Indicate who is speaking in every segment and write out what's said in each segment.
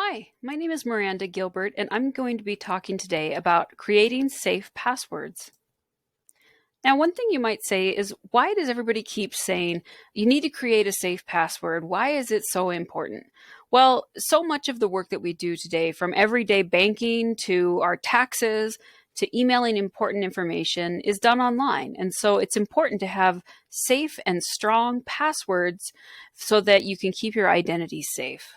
Speaker 1: Hi, my name is Miranda Gilbert, and I'm going to be talking today about creating safe passwords. Now, one thing you might say is, why does everybody keep saying you need to create a safe password? Why is it so important? Well, so much of the work that we do today, from everyday banking to our taxes to emailing important information, is done online. And so it's important to have safe and strong passwords so that you can keep your identity safe.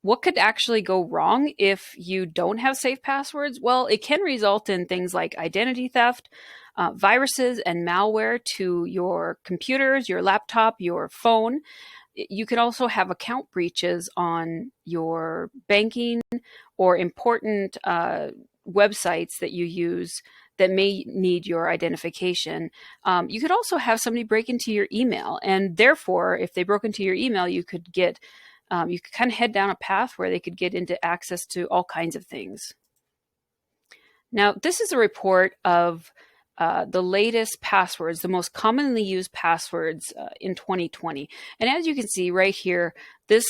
Speaker 1: What could actually go wrong if you don't have safe passwords? Well, it can result in things like identity theft, viruses and malware to your computers, your laptop, your phone. You can also have account breaches on your banking or important websites that you use that may need your identification. You could also have somebody break into your email, and therefore, if they broke into your email, you could kind of head down a path where they could get into access to all kinds of things. Now, this is a report of the latest passwords, the most commonly used passwords in 2020. And as you can see right here, this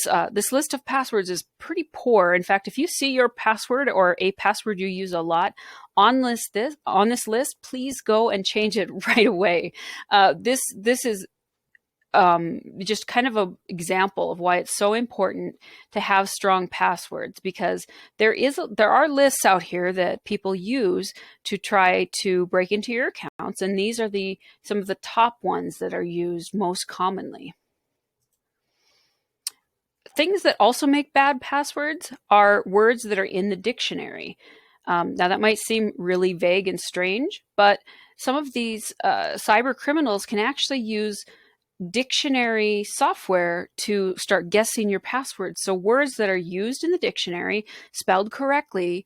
Speaker 1: list of passwords is pretty poor. In fact, if you see your password or a password you use a lot on this list, please go and change it right away. This is just kind of an example of why it's so important to have strong passwords, because there are lists out here that people use to try to break into your accounts, and these are some of the top ones that are used most commonly. Things that also make bad passwords are words that are in the dictionary. Now that might seem really vague and strange, but some of these cyber criminals can actually use dictionary software to start guessing your password. So words that are used in the dictionary, spelled correctly,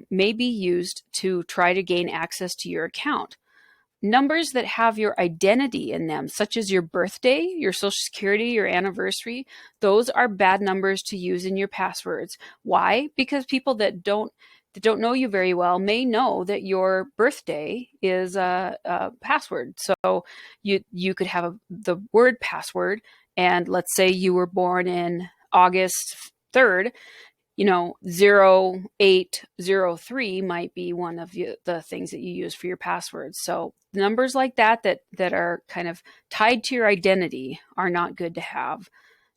Speaker 1: may be used to try to gain access to your account. Numbers that have your identity in them, such as your birthday, your social security, your anniversary, those are bad numbers to use in your passwords. Why? Because people that don't know you very well may know that your birthday is a password. So you could have the word password, and let's say you were born in August 3rd, 0803 might be one of the things that you use for your passwords. So numbers like that are kind of tied to your identity are not good to have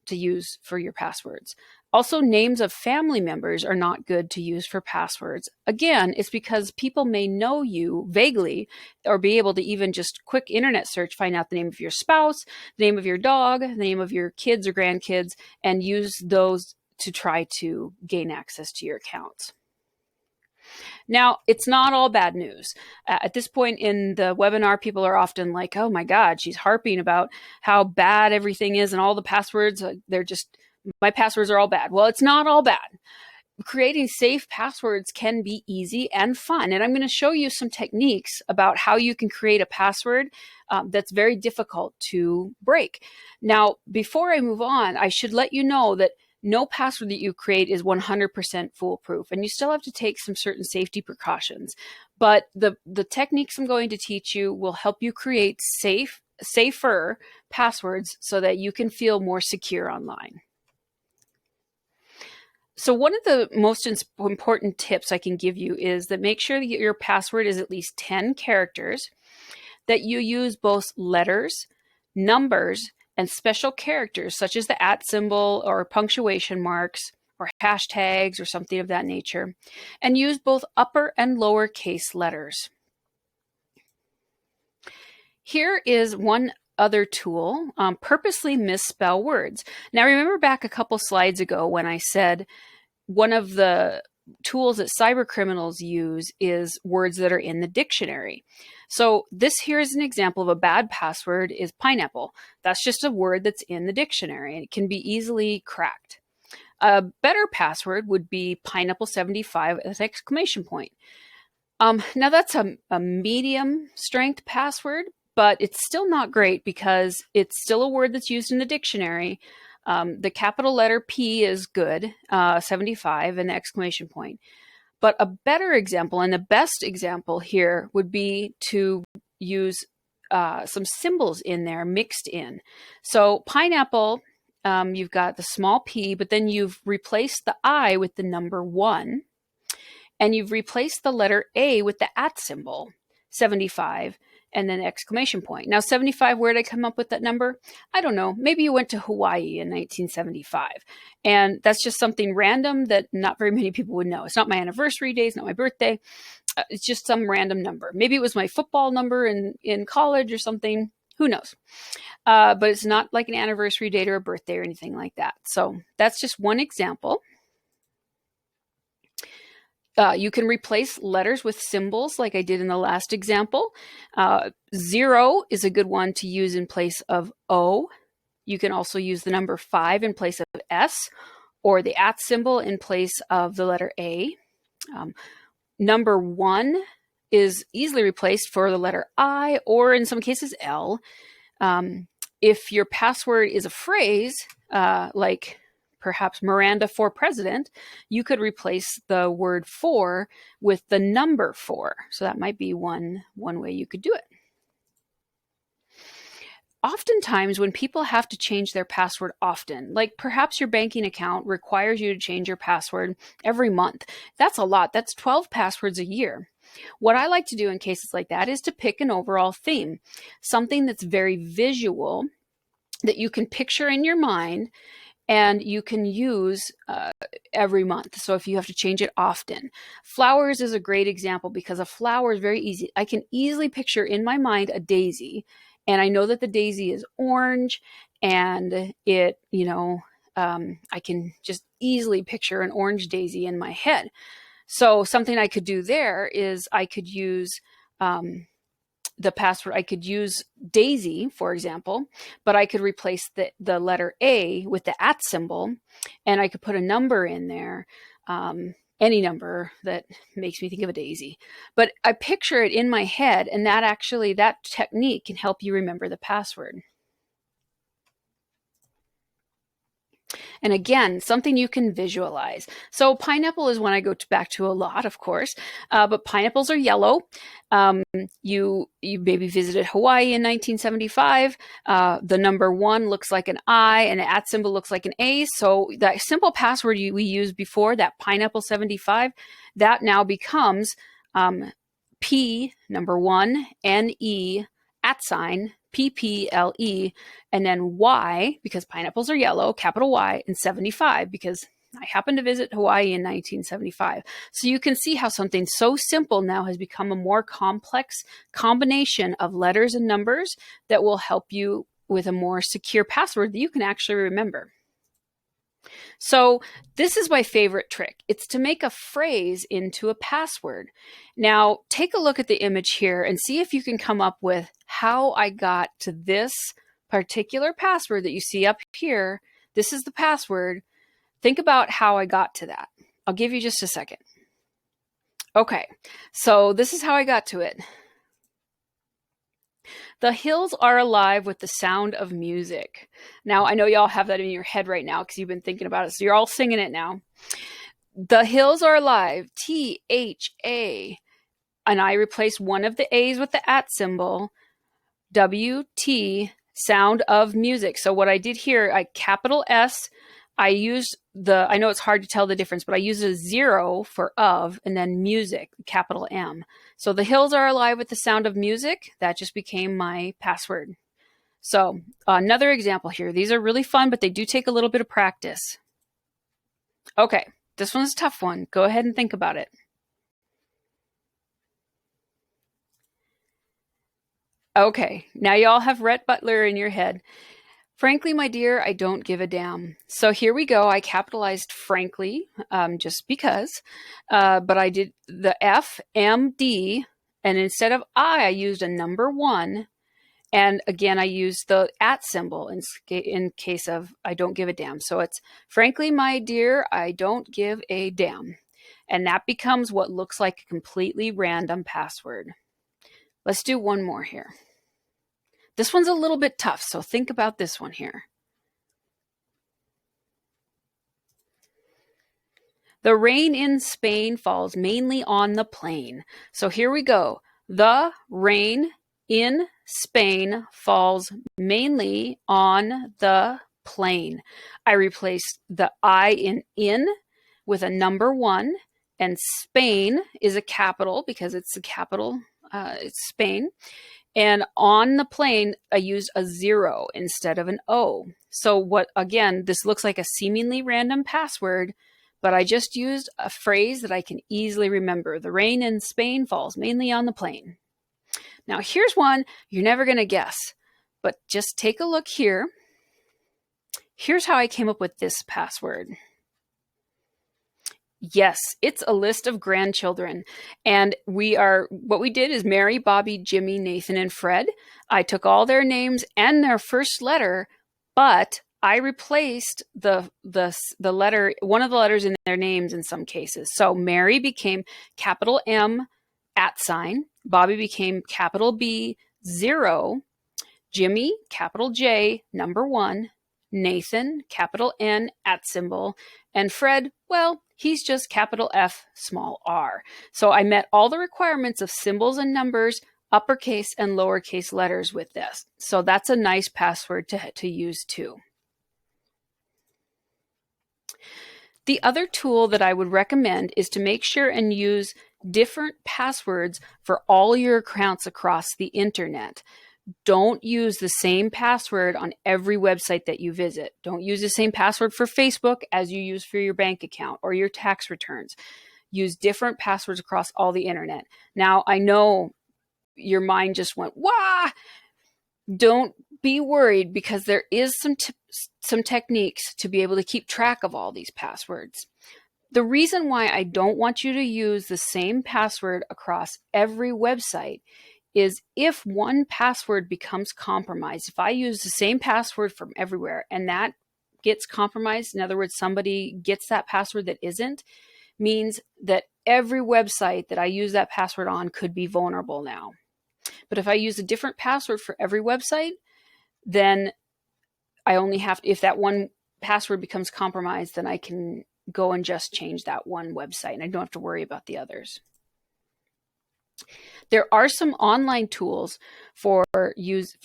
Speaker 1: to use for your passwords. Also, names of family members are not good to use for passwords. Again, it's because people may know you vaguely, or be able to even just quick internet search, find out the name of your spouse, the name of your dog, the name of your kids or grandkids, and use those to try to gain access to your accounts. Now, it's not all bad news. At this point in the webinar, people are often like, oh my God, she's harping about how bad everything is and all the passwords, my passwords are all bad. Well, it's not all bad. Creating safe passwords can be easy and fun. And I'm going to show you some techniques about how you can create a password that's very difficult to break. Now, before I move on, I should let you know that no password that you create is 100% foolproof, and you still have to take some certain safety precautions. But the techniques I'm going to teach you will help you create safer passwords so that you can feel more secure online. So one of the most important tips I can give you is that make sure that your password is at least 10 characters, that you use both letters, numbers, and special characters such as the @ symbol or punctuation marks or hashtags or something of that nature, and use both upper and lower case letters. Here is one other tool, purposely misspell words. Now remember back a couple slides ago when I said one of the tools that cyber criminals use is words that are in the dictionary. So this here is an example of a bad password is pineapple. That's just a word that's in the dictionary, and it can be easily cracked. A better password would be pineapple75 with exclamation point. Now that's a medium strength password, but it's still not great because it's still a word that's used in the dictionary. The capital letter P is good, 75, and the exclamation point. But a better example and the best example here would be to use some symbols in there mixed in. So pineapple you've got the small p, but then you've replaced the I with the number 1, and you've replaced the letter A with the @ symbol, 75, and then exclamation point. Now, 75, where did I come up with that number? I don't know. Maybe you went to Hawaii in 1975, and that's just something random that not very many people would know. It's not my anniversary day. It's not my birthday. It's just some random number. Maybe it was my football number in college or something. Who knows? But it's not like an anniversary date or a birthday or anything like that. So that's just one example. You can replace letters with symbols like I did in the last example. 0 is a good one to use in place of O. You can also use the number 5 in place of S, or the @ symbol in place of the letter A. Number 1 is easily replaced for the letter I, or in some cases L. If your password is a phrase, like perhaps Miranda for president, you could replace the word for with the number 4. So that might be one way you could do it. Oftentimes when people have to change their password often, like perhaps your banking account requires you to change your password every month, that's a lot. That's 12 passwords a year. What I like to do in cases like that is to pick an overall theme, something that's very visual that you can picture in your mind and you can use every month. So if you have to change it often. Flowers is a great example because a flower is very easy. I can easily picture in my mind a daisy, and I know that the daisy is orange, and it, I can just easily picture an orange daisy in my head. So something I could do there is I could use the password. I could use Daisy, for example, but I could replace the letter A with the @ symbol, and I could put a number in there, any number that makes me think of a daisy. But I picture it in my head, and that technique can help you remember the password. And again, something you can visualize. So pineapple is one I go back to a lot, of course, but pineapples are yellow. You maybe visited Hawaii in 1975. The number 1 looks like an I, and the @ symbol looks like an A. So that simple password we used before, that pineapple 75, that now becomes P, number 1, NE, @ PPLE, and then Y, because pineapples are yellow, capital Y, and 75, because I happened to visit Hawaii in 1975. So you can see how something so simple now has become a more complex combination of letters and numbers that will help you with a more secure password that you can actually remember. So this is my favorite trick. It's to make a phrase into a password. Now, take a look at the image here and see if you can come up with how I got to this particular password that you see up here. This is the password. Think about how I got to that. I'll give you just a second. Okay, so this is how I got to it. The hills are alive with the sound of music. Now, I know y'all have that in your head right now because you've been thinking about it, so you're all singing it now. The hills are alive, THA. And I replaced one of the A's with the @ symbol, WT, sound of music. So what I did here, I capital S, I used I know it's hard to tell the difference, but I used a 0 for of, and then music, capital M. So the hills are alive with the sound of music. That just became my password. So another example here. These are really fun, but they do take a little bit of practice. Okay, this one's a tough one. Go ahead and think about it. Okay, now you all have Rhett Butler in your head. Frankly, my dear, I don't give a damn. So here we go. I capitalized frankly, just because, but I did the F, M, D, and instead of I used a number 1. And again, I used the @ symbol in case of I don't give a damn. So it's, frankly, my dear, I don't give a damn. And that becomes what looks like a completely random password. Let's do one more here. This one's a little bit tough, so think about this one here. The rain in Spain falls mainly on the plain. So here we go. The rain in Spain falls mainly on the plain. I replaced the I in with a number 1, and Spain is a capital because it's a capital, it's Spain. And on the plain, I used a 0 instead of an O. So what, again, this looks like a seemingly random password, but I just used a phrase that I can easily remember. The rain in Spain falls mainly on the plain. Now here's one you're never going to guess, but just take a look here. Here's how I came up with this password. Yes, it's a list of grandchildren. And what we did is Mary, Bobby, Jimmy, Nathan, and Fred. I took all their names and their first letter, but I replaced the letter, one of the letters in their names in some cases. So Mary became capital M @, Bobby became capital B 0, Jimmy, capital J, number 1, Nathan, capital N @, and Fred, well, he's just capital F, small r. So I met all the requirements of symbols and numbers, uppercase and lowercase letters with this. So that's a nice password to use too. The other tool that I would recommend is to make sure and use different passwords for all your accounts across the internet. Don't use the same password on every website that you visit. Don't use the same password for Facebook as you use for your bank account or your tax returns. Use different passwords across all the internet. Now, I know your mind just went, wah! Don't be worried, because there is some techniques to be able to keep track of all these passwords. The reason why I don't want you to use the same password across every website is if one password becomes compromised. If I use the same password from everywhere and that gets compromised, in other words, somebody gets that password that isn't, means that every website that I use that password on could be vulnerable now. But if I use a different password for every website, then I only have to, if that one password becomes compromised, then I can go and just change that one website and I don't have to worry about the others. There are some online tools for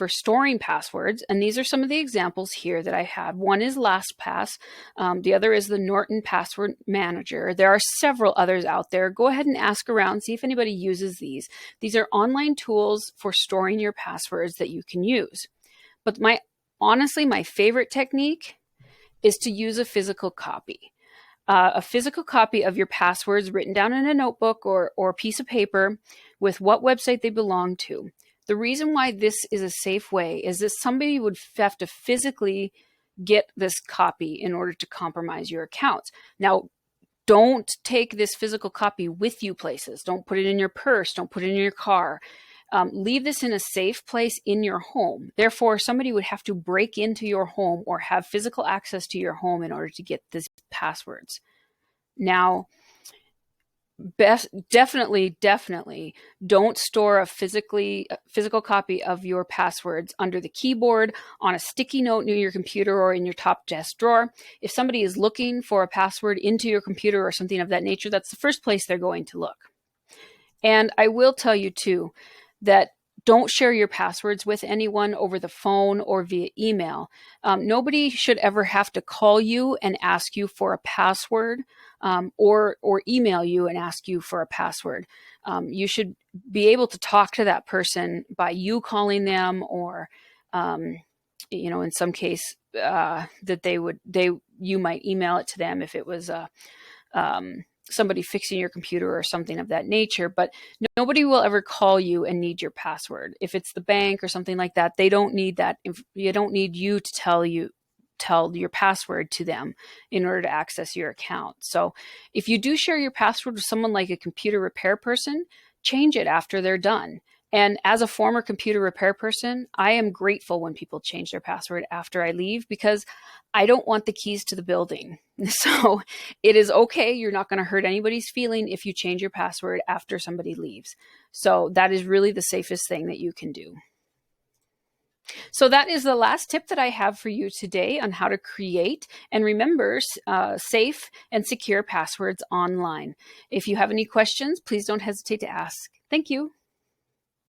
Speaker 1: storing passwords, and these are some of the examples here that I have. One is LastPass. The other is the Norton Password Manager. There are several others out there. Go ahead and ask around, see if anybody uses these. These are online tools for storing your passwords that you can use. But honestly, my favorite technique is to use a physical copy. A physical copy of your passwords written down in a notebook or a piece of paper with what website they belong to. The reason why this is a safe way is that somebody would have to physically get this copy in order to compromise your accounts. Now, don't take this physical copy with you places. Don't put it in your purse. Don't put it in your car. Leave this in a safe place in your home. Therefore, somebody would have to break into your home or have physical access to your home in order to get these passwords. Now, definitely don't store a physical copy of your passwords under the keyboard, on a sticky note near your computer, or in your top desk drawer. If somebody is looking for a password into your computer or something of that nature, that's the first place they're going to look. And I will tell you too, that don't share your passwords with anyone over the phone or via email. Nobody should ever have to call you and ask you for a password, or email you and ask you for a password. You should be able to talk to that person by you calling them, or in some case that you might email it to them if it was somebody fixing your computer or something of that nature. But nobody will ever call you and need your password. If it's the bank or something like that, they don't need that. You don't need you to tell your password to them in order to access your account. So if you do share your password with someone like a computer repair person, change it after they're done. And as a former computer repair person, I am grateful when people change their password after I leave, because I don't want the keys to the building. So it is okay. You're not going to hurt anybody's feeling if you change your password after somebody leaves. So that is really the safest thing that you can do. So that is the last tip that I have for you today on how to create and remember safe and secure passwords online. If you have any questions, please don't hesitate to ask. Thank you.